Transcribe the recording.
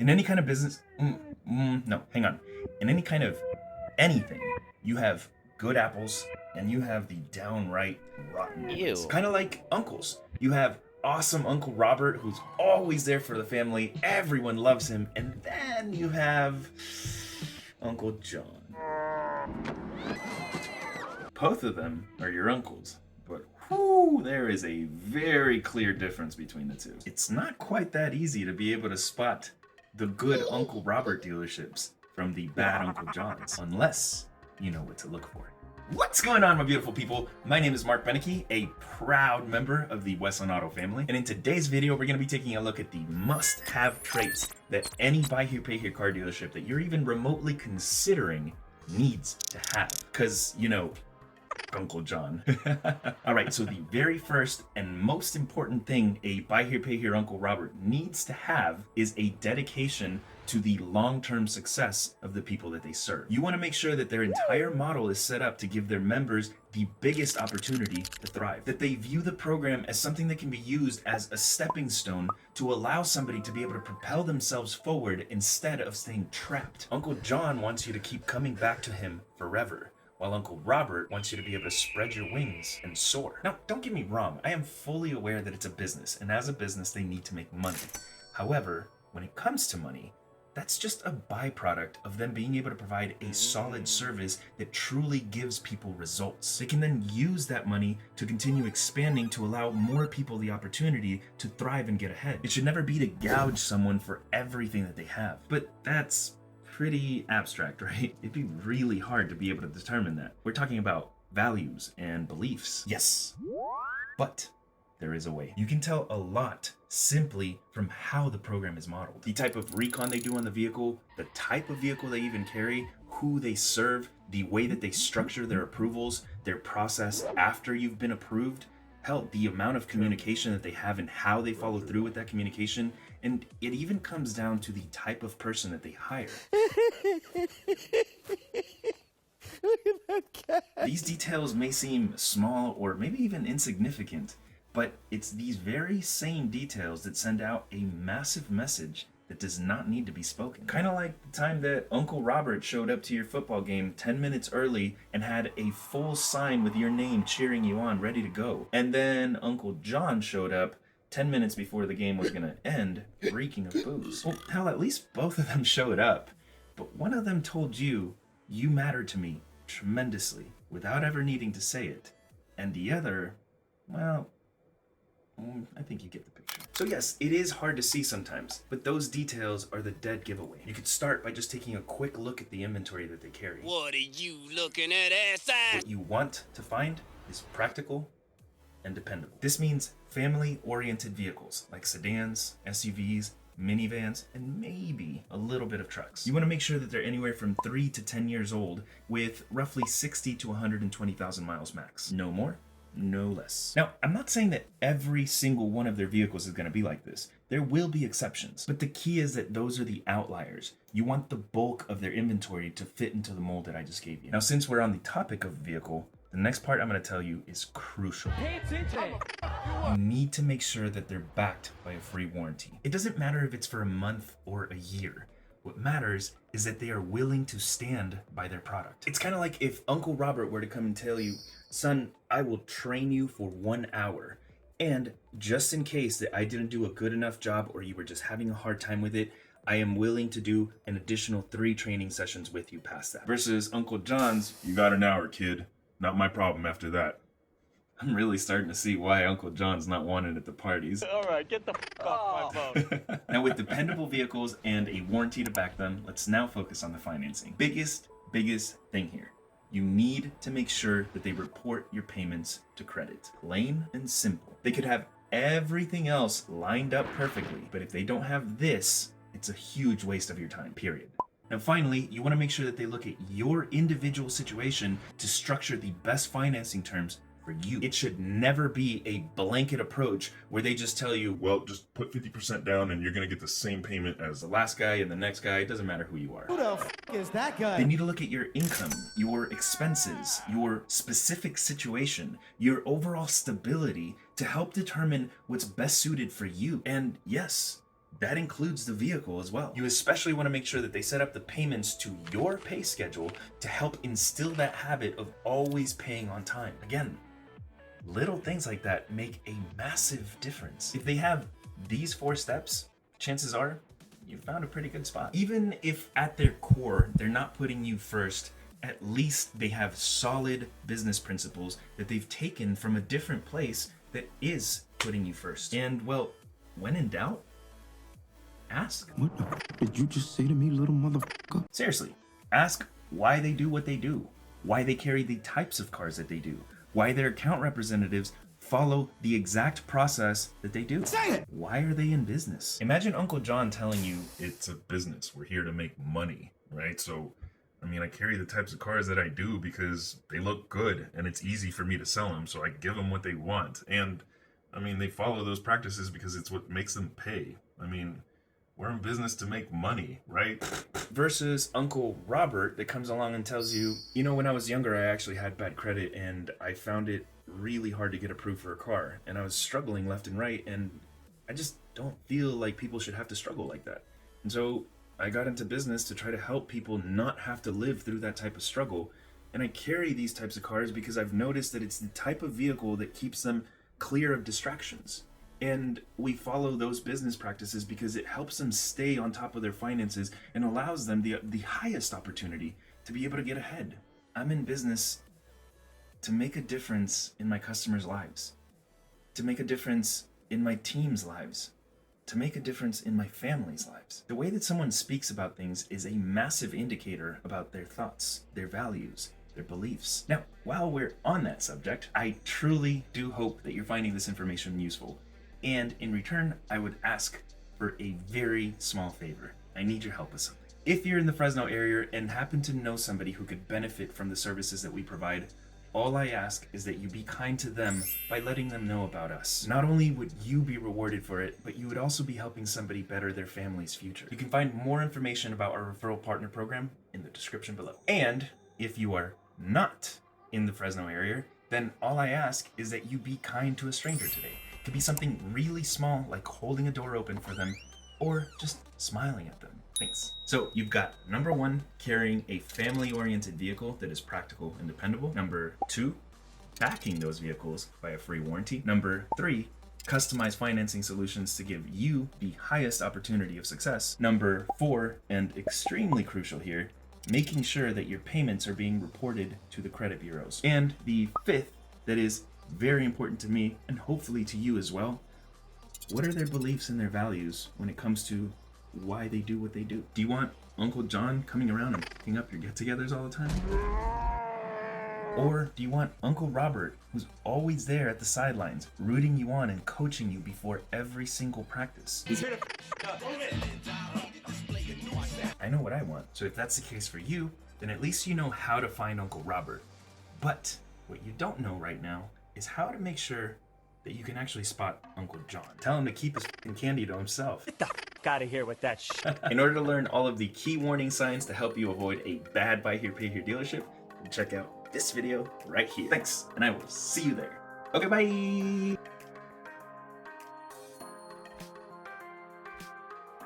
In any kind of business, no, hang on. In any kind of anything, you have good apples and you have the downright rotten ones. Ew. Kind of like uncles. You have awesome Uncle Robert who's always there for the family, everyone loves him, and then you have Uncle John. Both of them are your uncles, but whew, there is a very clear difference between the two. It's not quite that easy to be able to spot the good Uncle Robert dealerships from the bad Uncle John's, unless you know what to look for. What's going on, my beautiful people? My name is Mark Beneke, a proud member of the Westland Auto family, and in today's video, we're going to be taking a look at the must-have traits that any buy here, pay here car dealership that you're even remotely considering needs to have. Because, you know, Uncle John. All right, so the very first and most important thing a buy here, pay here Uncle Robert needs to have is a dedication to the long-term success of the people that they serve. You want to make sure that their entire model is set up to give their members the biggest opportunity to thrive, that they view the program as something that can be used as a stepping stone to allow somebody to be able to propel themselves forward instead of staying trapped. Uncle John wants you to keep coming back to him forever, while Uncle Robert wants you to be able to spread your wings and soar. Now, don't get me wrong, I am fully aware that it's a business, and as a business, they need to make money. However, when it comes to money, that's just a byproduct of them being able to provide a solid service that truly gives people results. They can then use that money to continue expanding to allow more people the opportunity to thrive and get ahead. It should never be to gouge someone for everything that they have. But that's pretty abstract, right? It'd be really hard to be able to determine that. We're talking about values and beliefs. Yes, but there is a way. You can tell a lot simply from how the program is modeled. The type of recon they do on the vehicle, the type of vehicle they even carry, who they serve, the way that they structure their approvals, their process after you've been approved, hell, the amount of communication that they have and how they follow through with that communication, and it even comes down to the type of person that they hire. Look at that cat. These details may seem small or maybe even insignificant, but it's these very same details that send out a massive message that does not need to be spoken. Kind of like the time that Uncle Robert showed up to your football game 10 minutes early and had a full sign with your name cheering you on, ready to go. And then Uncle John showed up 10 minutes before the game was gonna end, reeking of booze. Well, hell, at least both of them showed up, but one of them told you, "You matter to me tremendously," without ever needing to say it. And the other, well, I think you get the picture. So yes, it is hard to see sometimes, but those details are the dead giveaway. You could start by just taking a quick look at the inventory that they carry. What are you looking at, ass? What you want to find is practical and dependable. This means family-oriented vehicles like sedans, SUVs, minivans, and maybe a little bit of trucks. You want to make sure that they're anywhere from 3 to 10 years old with roughly 60 to 120,000 miles max. No more, no less. Now, I'm not saying that every single one of their vehicles is going to be like this. There will be exceptions, but the key is that those are the outliers. You want the bulk of their inventory to fit into the mold that I just gave you. Now, since we're on the topic of vehicle, the next part I'm going to tell you is crucial. You need to make sure that they're backed by a free warranty. It doesn't matter if it's for a month or a year. What matters is that they are willing to stand by their product. It's kind of like if Uncle Robert were to come and tell you, "Son, I will train you for 1 hour. And just in case that I didn't do a good enough job or you were just having a hard time with it, I am willing to do an additional 3 training sessions with you past that." Versus Uncle John's, "You got an hour, kid. Not my problem after that." I'm really starting to see why Uncle John's not wanted at the parties. All right, get the f off my phone. Now, with dependable vehicles and a warranty to back them, let's now focus on the financing. Biggest thing here. You need to make sure that they report your payments to credit. Plain and simple. They could have everything else lined up perfectly, but if they don't have this, it's a huge waste of your time, period. Now, finally, you want to make sure that they look at your individual situation to structure the best financing terms for you. It should never be a blanket approach where they just tell you, "Well, just put 50% down and you're going to get the same payment as the last guy and the next guy." It doesn't matter who you are. Who the f is that guy? They need to look at your income, your expenses, your specific situation, your overall stability to help determine what's best suited for you. And yes, that includes the vehicle as well. You especially want to make sure that they set up the payments to your pay schedule to help instill that habit of always paying on time. Again, little things like that make a massive difference. If they have these 4 steps, chances are you found a pretty good spot. Even if at their core, they're not putting you first, at least they have solid business principles that they've taken from a different place that is putting you first. And well, when in doubt, ask. What the did you just say to me, little motherfucker? Seriously, ask why they do what they do, why they carry the types of cars that they do, why their account representatives follow the exact process that they do. Say it! Why are they in business? Imagine Uncle John telling you, it's a business, we're here to make money, right? So, I mean, I carry the types of cars that I do because they look good and it's easy for me to sell them, so I give them what they want. And, I mean, they follow those practices because it's what makes them pay. I mean, we're in business to make money, right? Versus Uncle Robert that comes along and tells you, you know, when I was younger, I actually had bad credit and I found it really hard to get approved for a car. And I was struggling left and right, and I just don't feel like people should have to struggle like that. And so I got into business to try to help people not have to live through that type of struggle. And I carry these types of cars because I've noticed that it's the type of vehicle that keeps them clear of distractions. And we follow those business practices because it helps them stay on top of their finances and allows them the highest opportunity to be able to get ahead. I'm in business to make a difference in my customers' lives, to make a difference in my team's lives, to make a difference in my family's lives. The way that someone speaks about things is a massive indicator about their thoughts, their values, their beliefs. Now, while we're on that subject, I truly do hope that you're finding this information useful. And in return, I would ask for a very small favor. I need your help with something. If you're in the Fresno area and happen to know somebody who could benefit from the services that we provide, all I ask is that you be kind to them by letting them know about us. Not only would you be rewarded for it, but you would also be helping somebody better their family's future. You can find more information about our referral partner program in the description below. And if you are not in the Fresno area, then all I ask is that you be kind to a stranger today. It could be something really small, like holding a door open for them, or just smiling at them. Thanks. So you've got number 1, carrying a family-oriented vehicle that is practical and dependable. Number 2, backing those vehicles by a free warranty. Number 3, customized financing solutions to give you the highest opportunity of success. Number 4, and extremely crucial here, making sure that your payments are being reported to the credit bureaus. And the 5th, that is very important to me and hopefully to you as well, what are their beliefs and their values when it comes to why they do what they do? Do you want Uncle John coming around and picking up your get-togethers all the time? Or do you want Uncle Robert, who's always there at the sidelines, rooting you on and coaching you before every single practice? I know what I want. So if that's the case for you, then at least you know how to find Uncle Robert. But what you don't know right now is how to make sure that you can actually spot Uncle John. Tell him to keep his f***ing candy to himself. Get the f*** out of here with that shit. In order to learn all of the key warning signs to help you avoid a bad buy here, pay here dealership, check out this video right here. Thanks, and I will see you there. Okay, bye!